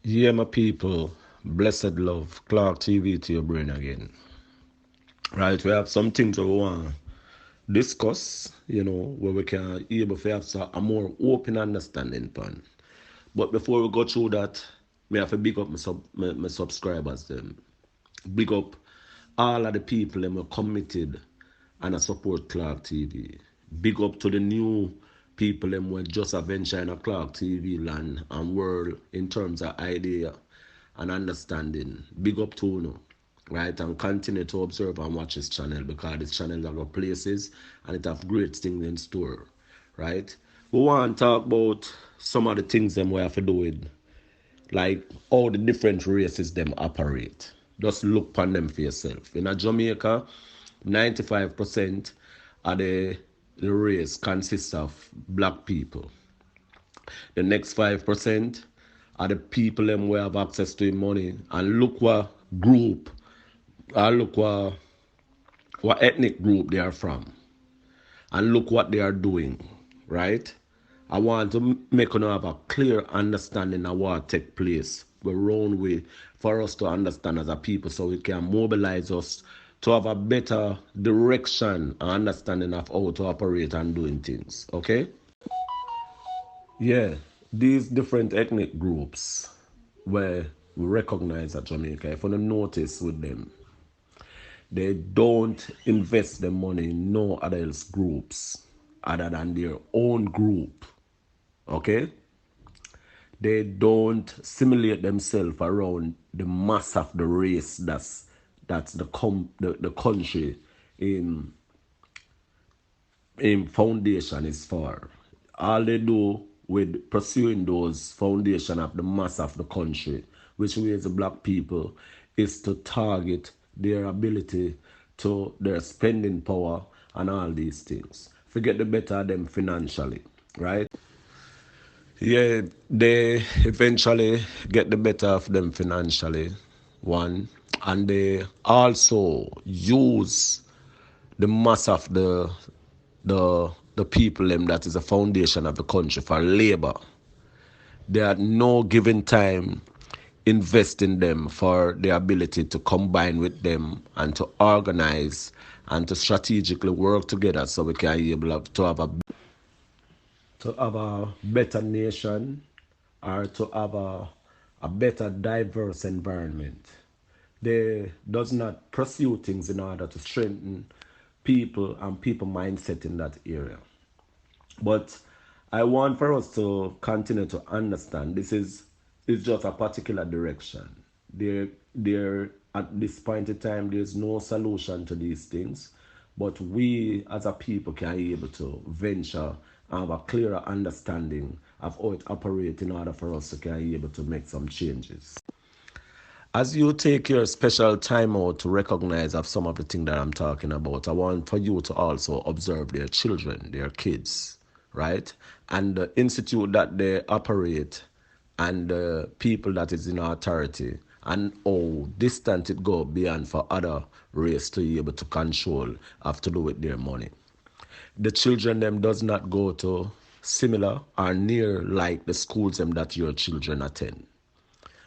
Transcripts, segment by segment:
Yeah, my people, blessed love, Clarke TV to your brain again. Right, we have some things we want to discuss, where we can able to have a more open understanding pan. But before we go through that, me have to big up my subscribers them. Big up all of the people that are committed and I support Clarke TV. Big up to the new people them who just a venture in a Clarke TV land and world in terms of idea and understanding. Big up to you, right? And continue to observe and watch this channel because this channel have got places and it have great things in store, right? We want to talk about some of the things them we have to do with like how the different races them operate. Just look upon them for yourself. In a Jamaica, 95% of the race consists of black people. The next 5% are the people them who have access to money. And look what group, or look what ethnic group they are from. And look what they are doing, right? I want to make you have a clear understanding of what take place around way for us to understand as a people so we can mobilize us to have a better direction and understanding of how to operate and doing things. Okay? Yeah, these different ethnic groups where we recognize at Jamaica, if you notice with them, they don't invest their money in no other else groups other than their own group. Okay? They don't simulate themselves around the mass of the race that's the country in foundation is for. All they do with pursuing those foundation of the mass of the country, which we as the black people, is to target their ability to their spending power and all these things. Forget the better of them financially, right? Yeah, they eventually get the better of them financially, one, and they also use the mass of the people them that is the foundation of the country for labor. They at no given time invest in them for the ability to combine with them and to organize and to strategically work together so we can be able to have a better nation or to have a better diverse environment. They does not pursue things in order to strengthen people and people mindset in that area. But I want for us to continue to understand this is just a particular direction. There at this point in time there's no solution to these things, but we as a people can be able to venture and have a clearer understanding of how it operates in order for us to can be able to make some changes. As you take your special time out to recognize of some of the things that I'm talking about, I want for you to also observe their children, their kids, right? And the institute that they operate and the people that is in authority and how distant it go beyond for other race to be able to control have to do with their money. The children them does not go to similar or near like the schools them that your children attend,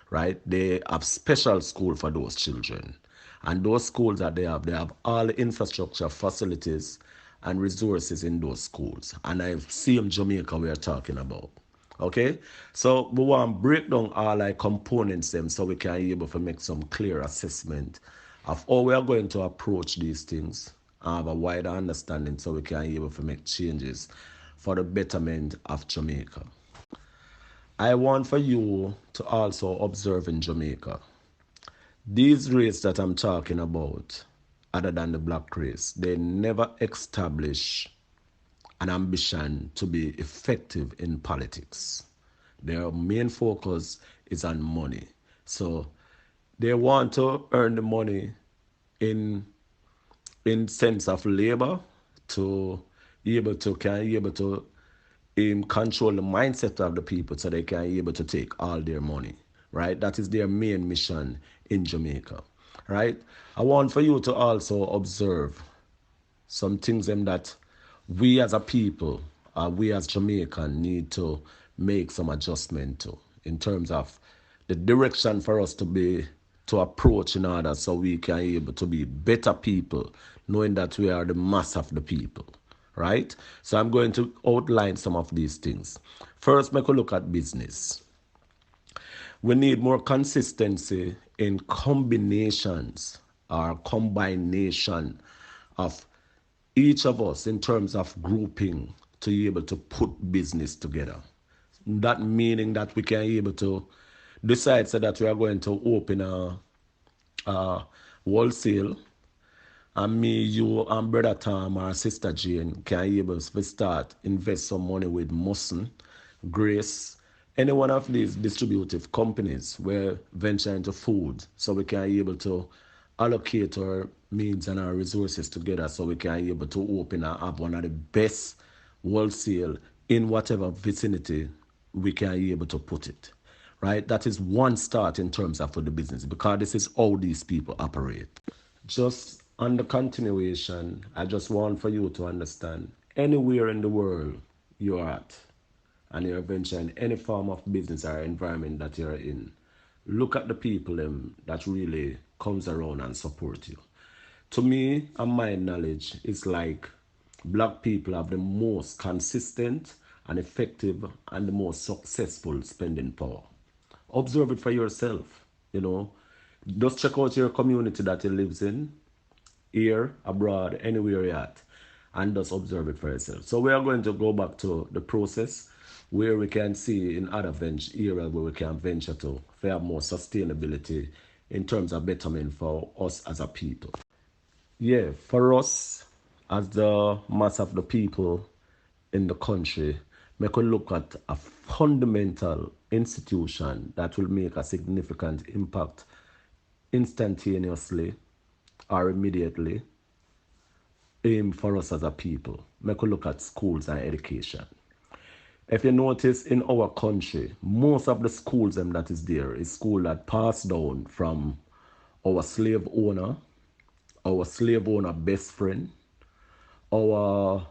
right? They have special school for those children. And those schools that they have all the infrastructure, facilities, and resources in those schools. And I see in Jamaica we are talking about. Okay? So we want to break down all like components them so we can be able to make some clear assessment of how we are going to approach these things and have a wider understanding so we can be able to make changes for the betterment of Jamaica. I want for you to also observe in Jamaica. These races that I'm talking about, other than the black race, they never establish an ambition to be effective in politics. Their main focus is on money. So they want to earn the money in sense of labor to be able to control the mindset of the people so they can be able to take all their money, right? That is their main mission in Jamaica, right? I want for you to also observe some things that we as a people, we as Jamaican need to make some adjustment to in terms of the direction for us to approach in order so we can be able to be better people, knowing that we are the mass of the people, right? So I'm going to outline some of these things. First, make a look at business. We need more consistency in combinations or combination of each of us in terms of grouping to be able to put business together. That meaning that we can be able to decide so that we are going to open a wholesale, and me, you, and brother Tom or sister Jane can able to start invest some money with Musson, Grace, any one of these distributive companies where venture into food, so we can be able to allocate our means and our resources together so we can be able to open and have one of the best wholesale in whatever vicinity we can be able to put it. Right? That is one start in terms of for the business because this is how these people operate. Just on the continuation, I just want for you to understand anywhere in the world you're at and you're venturing any form of business or environment that you're in, look at the people that really comes around and support you. To me and my knowledge, it's like black people have the most consistent and effective and the most successful spending power. Observe it for yourself, you know. Just check out your community that you lives in, here, abroad, anywhere you're at, and just observe it for yourself. So we are going to go back to the process where we can see in other venture areas where we can venture to have more sustainability in terms of betterment for us as a people. Yeah, for us as the mass of the people in the country, make a look at a fundamental institution that will make a significant impact instantaneously or immediately aim for us as a people. Make a look at schools and education. If you notice in our country, most of the schools that is there is school that passed down from our slave owner best friend, our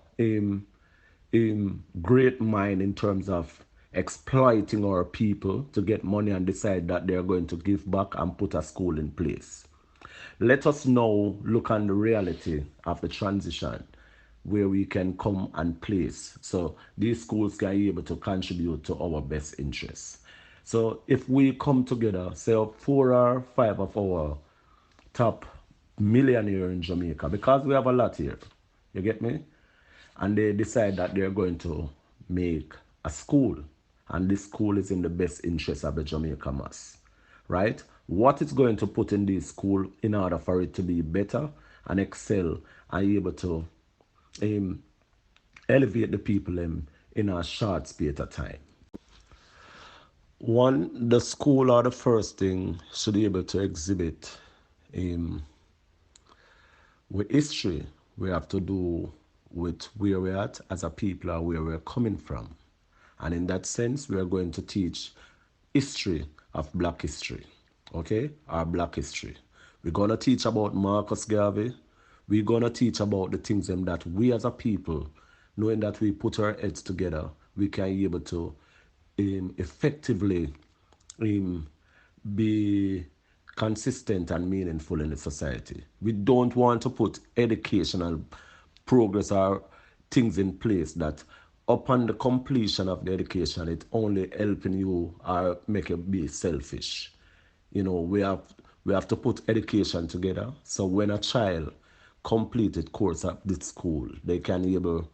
great mind in terms of exploiting our people to get money and decide that they're going to give back and put a school in place. Let us now look on the reality of the transition where we can come and place. So these schools can be able to contribute to our best interests. So if we come together, say 4 or 5 of our top millionaire in Jamaica, because we have a lot here, you get me? And they decide that they're going to make a school, and this school is in the best interest of the Jamaica mass, right? What it's going to put in this school in order for it to be better and excel and be able to elevate the people in a short space of time. One, the school or the first thing should be able to exhibit with history. We have to do with where we're at as a people or where we're coming from. And in that sense, we are going to teach history of black history, okay? Our black history. We're going to teach about Marcus Garvey. We're going to teach about the things that we as a people, knowing that we put our heads together, we can be able to effectively be consistent and meaningful in the society. We don't want to put educational progress or things in place that upon the completion of the education, it only helping you or make you be selfish. You know, we have to put education together. So when a child completed course at this school, they can be able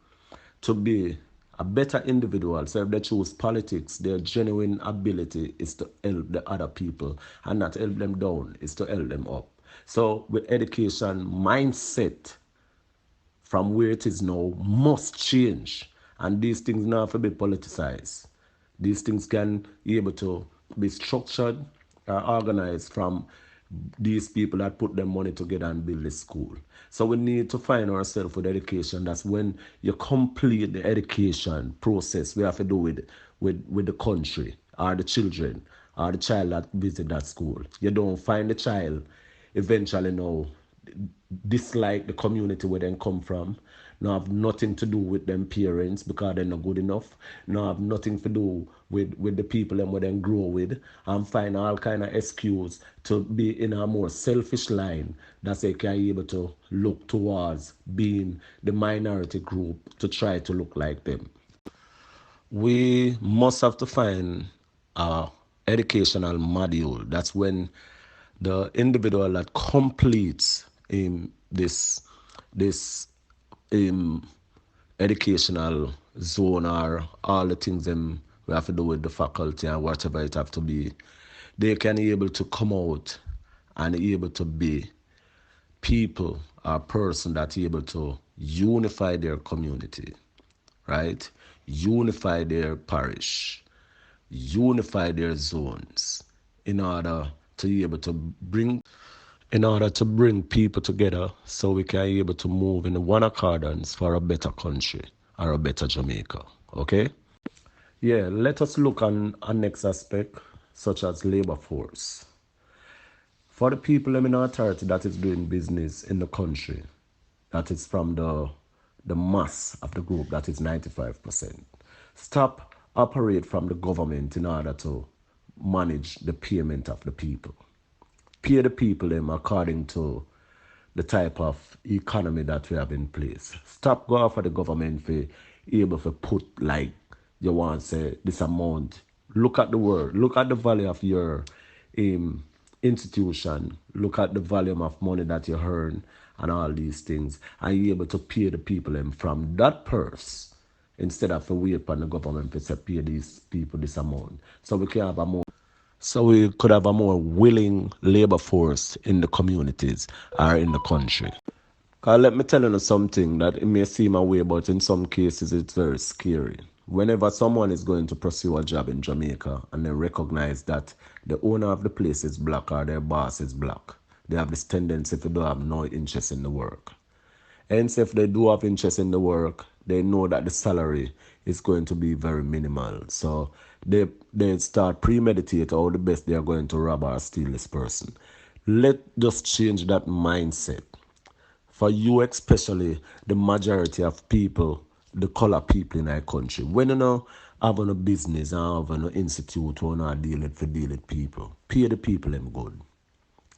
to be a better individual. So if they choose politics, their genuine ability is to help the other people and not help them down, is to help them up. So with education, mindset from where it is now must change. And these things now have to be politicized. These things can be able to be structured or organized from these people that put their money together and build this school. So we need to find ourselves with education. That's when you complete the education process we have to do with the country or the children or the child that visit that school. You don't find the child eventually now dislike the community where they come from. No have nothing to do with them parents because they're not good enough. No have nothing to do with the people them where they grow with, and find all kind of excuse to be in a more selfish line that they can be able to look towards being the minority group to try to look like them. We must have to find a educational module. That's when the individual that completes this um, educational zone, or all the things them we have to do with the faculty and whatever it have to be, they can be able to come out and able to be people or person that able to unify their community, right? Unify their parish, unify their zones in order to be able to bring people together so we can be able to move in one accordance for a better country or a better Jamaica. Okay? Yeah, let us look on a next aspect such as labor force. For the people in authority that is doing business in the country, that is from the mass of the group, that is 95%. Stop operate from the government in order to manage the payment of the people. Pay the people them according to the type of economy that we have in place. Stop going for the government for able to put like you want to say this amount. Look at the word. Look at the value of your um, institution. Look at the volume of money that you earn and all these things. And you're able to pay the people them from that purse instead of to wait upon the government to say pay these people this amount. So we could have a more willing labor force in the communities or in the country. Cause let me tell you something that it may seem a way, but in some cases it's very scary. Whenever someone is going to pursue a job in Jamaica and they recognize that the owner of the place is black or their boss is black, they have this tendency to do have no interest in the work. Hence, if they do have interest in the work, they know that the salary is going to be very minimal. So they start premeditate how the best they are going to rob or steal this person. Let just change that mindset. For you especially, the majority of people, the color people in our country, when you know have a business and have an institute or not deal with people, pay the people them good,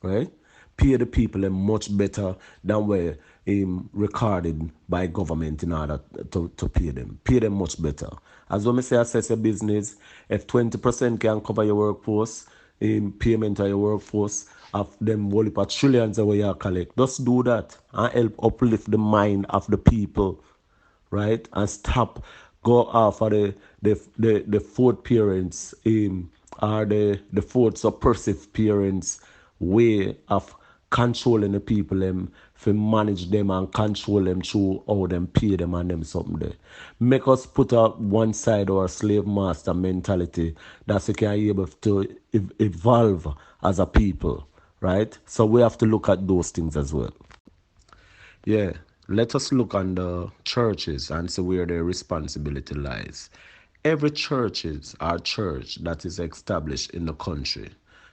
right? Pay the people them much better than where recorded by government in order to pay them. Pay them much better. As when I say assess a business, if 20% can cover your workforce, payment of your workforce, of them whole heap of trillions of what you collect, just do that and help uplift the mind of the people, right? And stop go off of the fourth parents or the fourth suppressive parents way of controlling the people them to manage them and control them through how them pay them and them something there. Make us put up one side our slave master mentality that we can be able to evolve as a people, right? So we have to look at those things as well. Yeah, let us look on the churches and see where their responsibility lies. Every churches or church that is established in the country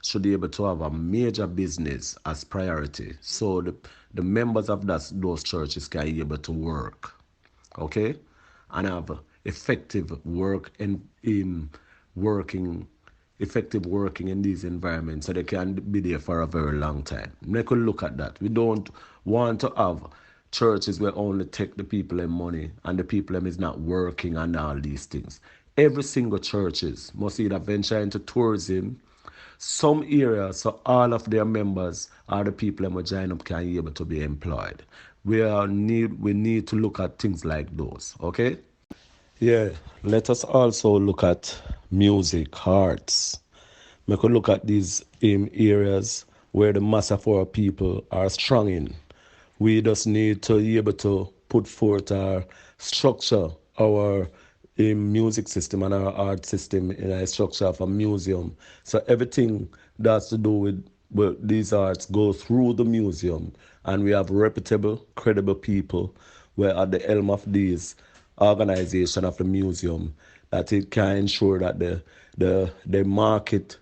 should be able to have a major business as priority. So the members of those churches can be able to work, okay, and have effective work in working effective working in these environments so they can be there for a very long time. We could look at that. We don't want to have churches where only take the people and money and the people them is not working and all these things. Every single churches must either venture into tourism, some areas so all of their members or the people who join up can be able to be employed. We need to look at things like those, okay? Yeah, let us also look at music, arts. We could look at these areas where the mass of our people are strong in. We just need to be able to put forth our structure, our music system and our art system in a structure of a museum. So everything that's to do with these arts go through the museum, and we have reputable, credible people where at the helm of these organization of the museum that it can ensure that they market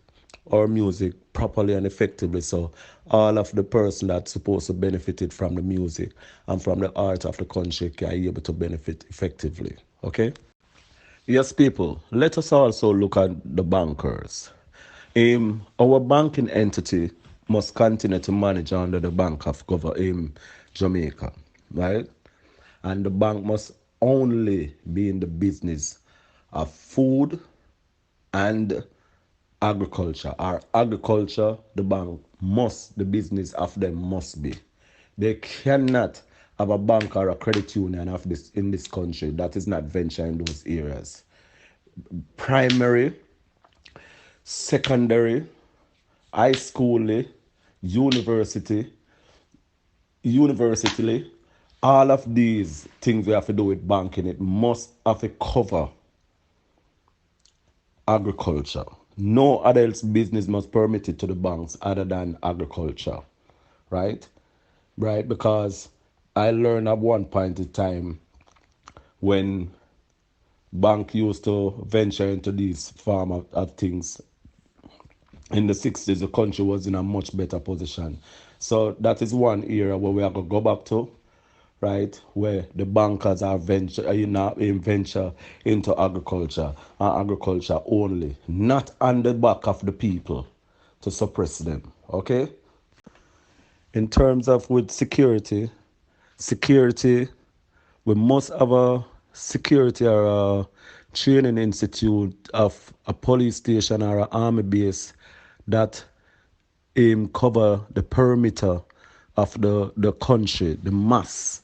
our music properly and effectively so all of the person that's supposed to benefit it from the music and from the art of the country can be able to benefit effectively. Okay? Yes, people, let us also look at the bankers. Our banking entity must continue to manage under the Bank of Jamaica, right? And the bank must only be in the business of food and agriculture. Our agriculture, the bank must, the business of them must be. They cannot have a bank or a credit union of this in this country that is not venture in those areas. Primary, secondary, high school, university, university, all of these things we have to do with banking, it must have to cover agriculture. No other business must permit it to the banks other than agriculture, right? Right, because I learned at one point in time when bank used to venture into these farm of things in the 60s, the country was in a much better position. So that is one area where we are going to go back to, right? Where the bankers are venture into agriculture and agriculture only, not on the back of the people to suppress them. Okay? In terms of with security, we must have a security or a training institute of a police station or an army base that cover the perimeter of the country, the mass,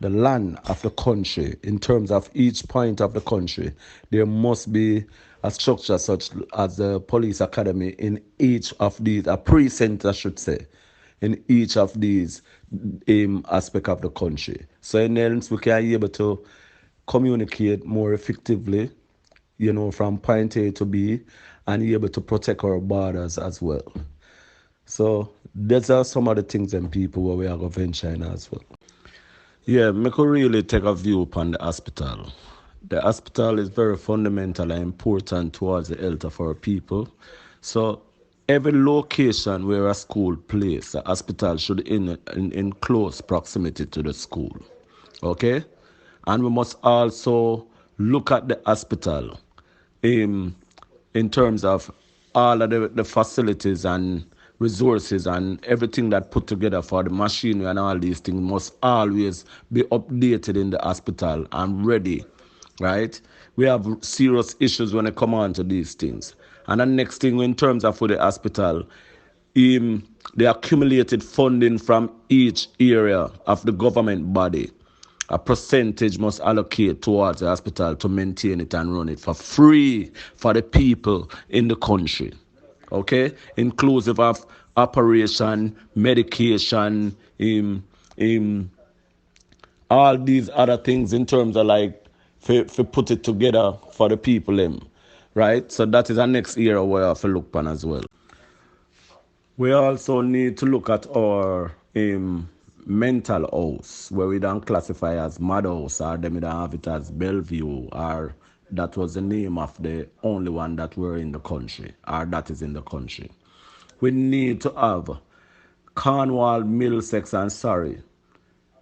the land of the country. In terms of each point of the country, there must be a structure such as the police academy in each of these, a precinct I should say, in each of these aspect of the country. So in else we can be able to communicate more effectively, from point A to B, and be able to protect our borders as well. So these are some of the things and people where we are going to venture in as well. Yeah, me could really take a view upon the hospital. The hospital is very fundamental and important towards the health of our people. So every location where a school plays, the hospital should in close proximity to the school. Okay? And we must also look at the hospital in, in terms of all of the facilities and resources and everything that put together for the machinery and all these things must always be updated in the hospital and ready, right? We have serious issues when it come on to these things. And the next thing in terms of for the hospital, the accumulated funding from each area of the government body, a percentage must allocate towards the hospital to maintain it and run it for free for the people in the country. Okay? Inclusive of operation, medication, all these other things in terms of like for put it together for the people right? So that is our next area where I have to look upon as well. We also need to look at our mental house, where we don't classify as mad house, or them we don't have it as Bellevue, or that was the name of the only one that were in the country, or that is in the country. We need to have Cornwall, Middlesex, and Surrey.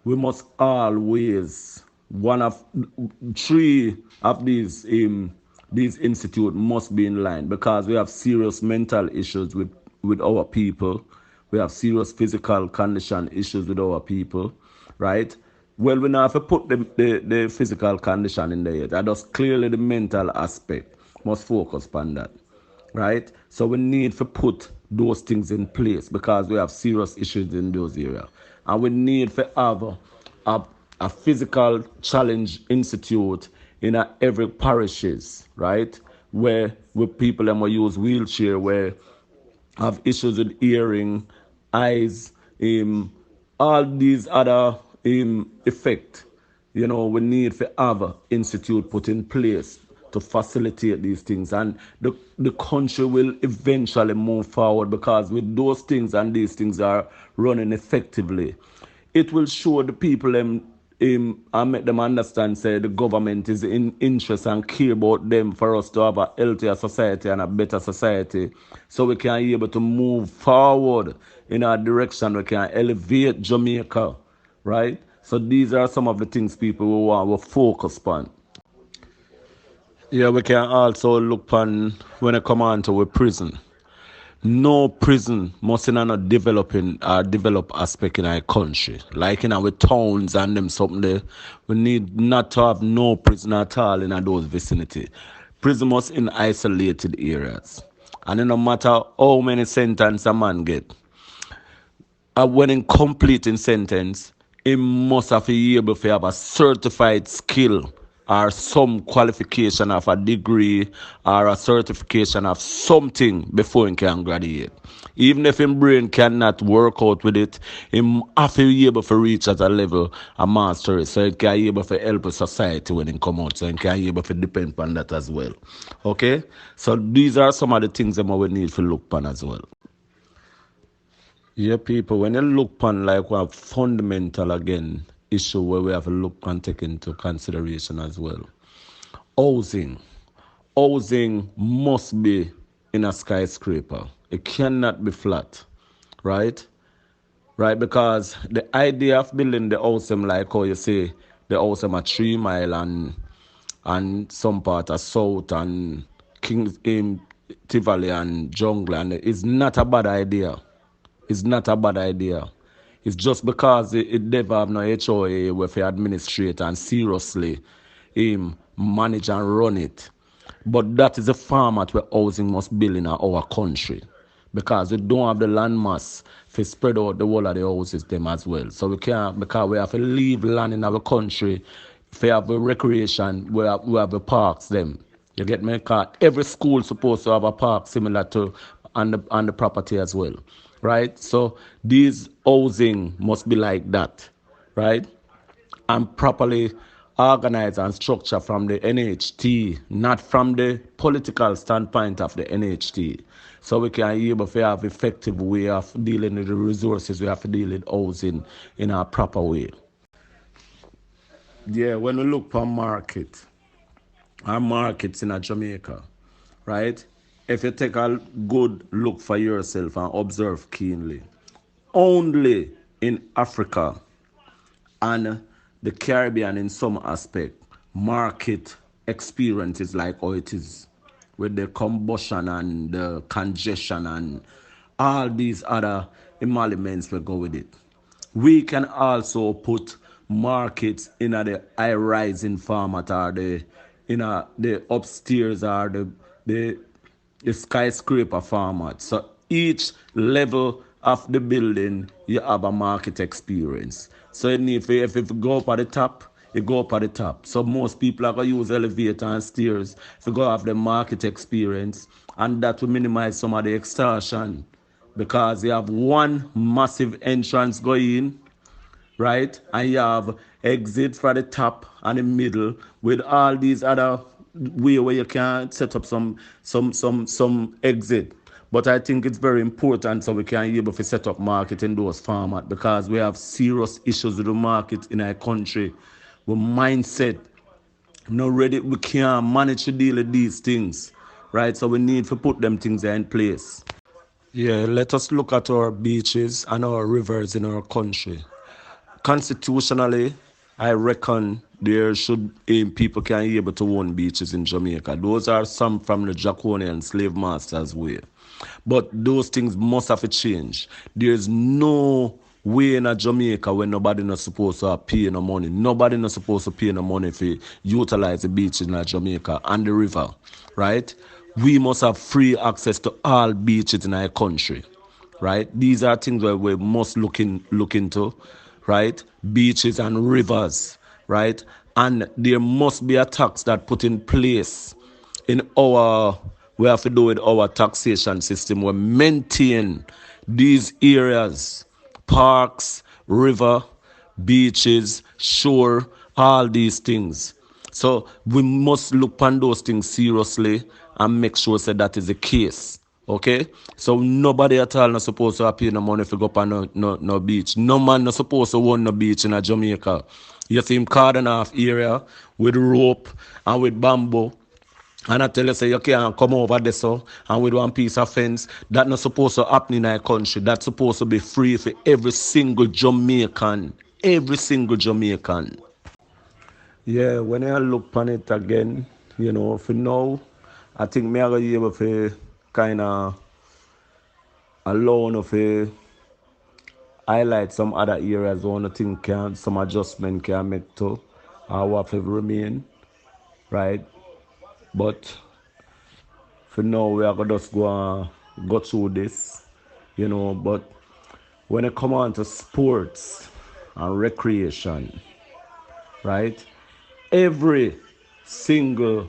We must always one of three of these institute must be in line because we have serious mental issues with our people. We have serious physical condition issues with our people, right? Well, we now have to put the physical condition in there. That is clearly the mental aspect must focus upon that, right? So we need to put those things in place because we have serious issues in those areas. And we need to have a physical challenge institute in every parishes, right? Where people them will use wheelchair, where have issues with hearing, eyes, all these other effect. We need to have an institute put in place to facilitate these things, and the country will eventually move forward because with those things and these things are running effectively, it will show the people I make them understand say the government is in interest and care about them for us to have a healthier society and a better society, so we can be able to move forward in a direction we can elevate Jamaica, right? So these are some of the things people will want to focus on. Yeah, we can also look on when it come on to a prison. No prison must in a developing develop aspect in our country. Like in our towns and them something there. We need not to have no prison at all in those vicinity. Prison must in isolated areas. And it no matter how many sentence a man get, when in completing sentence, he must have be able to have a certified skill or some qualification of a degree or a certification of something before he can graduate. Even if his brain cannot work out with it, he have to be able to reach at a level a mastery so he can be able to help a society when he come out, so he can be able to depend on that as well. Okay? So these are some of the things that we need to look upon as well. Yeah, people, when you look upon like a fundamental again issue where we have to look and take into consideration as well. Housing. Housing must be in a skyscraper. It cannot be flat, right? Right, because the idea of building the house like how you say the house a 3 mile and some part of south and Kings in Tivoli and jungle and it's not a bad idea. It's not a bad idea. It's just because it never have no HOA where they administrate and seriously manage and run it. But that is a format where housing must build in our country. Because we don't have the land mass to spread out the whole of the houses them as well. So we can't, because we have to leave land in our country. If we have a recreation, we have the parks them. You get me? Because every school supposed to have a park similar to on the property as well, right? So these housing must be like that, right? And properly organized and structured from the NHT, not from the political standpoint of the NHT. So we can be able to have effective way of dealing with the resources we have to deal with housing in a proper way. Yeah, when we look for market, our markets in Jamaica, right? If you take a good look for yourself and observe keenly, only in Africa and the Caribbean in some aspect, market experience is like how it is with the combustion and the congestion and all these other emoluments that go with it. We can also put markets in the high rising format or the upstairs or the the skyscraper format. So each level of the building, you have a market experience. So if you go up at the top, you go up at the top. So most people are going to use elevator and stairs to go have the market experience, and that will minimize some of the extortion because you have one massive entrance going, right? And you have exit for the top and the middle with all these other way where you can set up some exit. But I think it's very important so we can be able to set up market in those format because we have serious issues with the market in our country. With mindset, not ready, we can't manage to deal with these things, right? So we need to put them things in place. Yeah, let us look at our beaches and our rivers in our country. Constitutionally, I reckon there should people can be able to own beaches in Jamaica. Those are some from the draconian slave masters way. But those things must have to change. There's no way in a Jamaica where nobody not supposed to pay no money. Nobody not supposed to pay no money for utilize the beach in a Jamaica and the river, right? We must have free access to all beaches in our country, right? These are things that we must look into, right? Beaches and rivers, right? And there must be a tax that put in place in our, we have to do with our taxation system. We maintain these areas, parks, river, beaches, shore, all these things. So we must look on those things seriously and make sure that is the case. Okay? So nobody at all not supposed to pay no money if you go up on no beach. No man not supposed to own no beach in a Jamaica. You see him cordon off area with rope and with bamboo. And I tell you, say, you can't come over there, so, and with one piece of fence. That's not supposed to happen in our country. That's supposed to be free for every single Jamaican. Every single Jamaican. Yeah, when I look on it again, for now, I think me are able to kind of alone of a highlight some other areas one I think can some adjustment can make to what have remain, right? But for now we are gonna just go through this, but when it come on to sports and recreation, right? Every single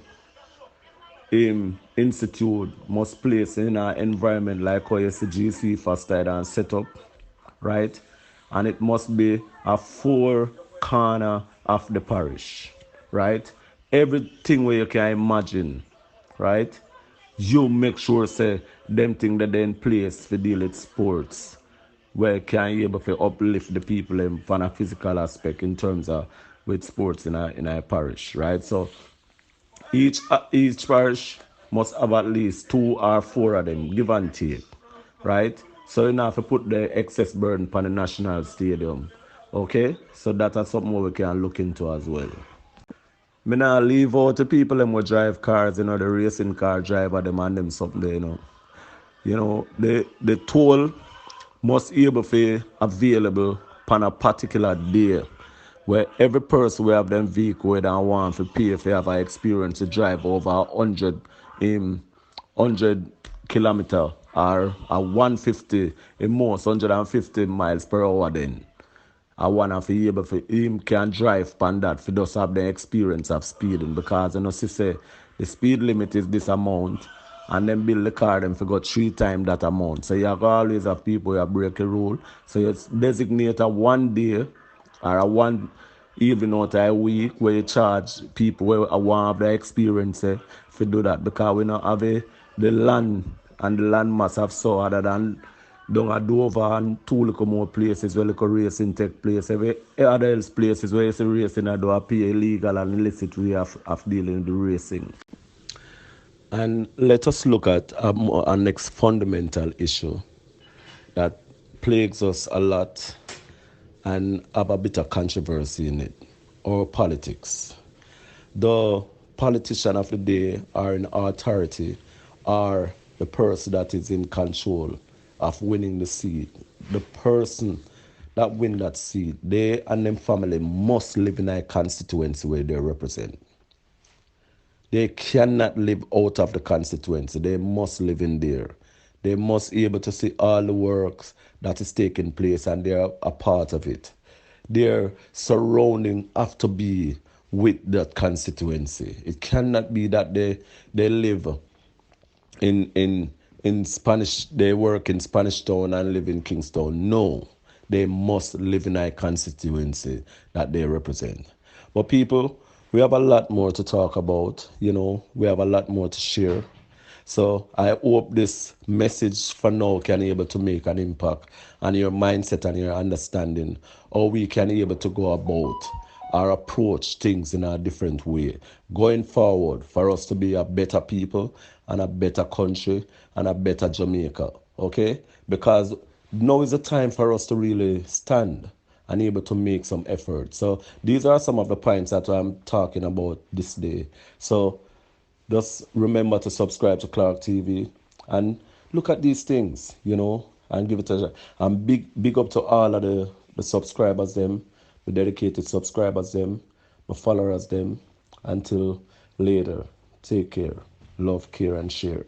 institute must place in an environment like how you see GC first and set up, right? And it must be a four corner of the parish, right? Everything where you can imagine, right? You make sure say them thing that they in place for deal with sports where can you able to uplift the people from a physical aspect in terms of with sports in a parish, right? So each parish must have at least two or four of them, give and take, right? So you don't have to put the excess burden upon the national stadium. Okay? So that is something we can look into as well. Me not leave out the people them who drive cars, the racing car driver them and them something there. The toll must able to available on a particular day where every person will have them vehicle where they want to pay if they have an experience to drive over 100 kilometer or a 150 in most 150 miles per hour then. I want to be able for him can drive pan that for just have the experience of speeding because she say the speed limit is this amount and then build the car them for go 3 times that amount. So you have always have people who break a rule. So you designate a 1 day or a one even out a week where you charge people where I want have the experience for do that because we not have the land and the land mass have so other than down at Dover and two little more places where little racing take place. Every other else places where you see racing I do appear illegal and illicit way of dealing with the racing. And let us look at our next fundamental issue that plagues us a lot and have a bit of controversy in it, or politics. The politician of the day are in authority are the person that is in control of winning the seat. The person that win that seat, they and them family must live in a constituency where they represent. They cannot live out of the constituency. They must live in there. They must be able to see all the works that is taking place and they are a part of it. Their surrounding have to be with that constituency. It cannot be that they live in Spanish, they work in Spanish Town and live in Kingston. No, they must live in a constituency that they represent. But people, we have a lot more to talk about. We have a lot more to share. So I hope this message for now can be able to make an impact on your mindset and your understanding, or we can be able to go about or approach things in a different way going forward for us to be a better people and a better country and a better Jamaica. Okay? Because now is the time for us to really stand and able to make some effort. So these are some of the points that I'm talking about this day. So just remember to subscribe to Clarke TV and look at these things, and give it a shot. And big up to all of the subscribers them, the dedicated subscribers them, the followers them. Until later, take care, love, care, and share.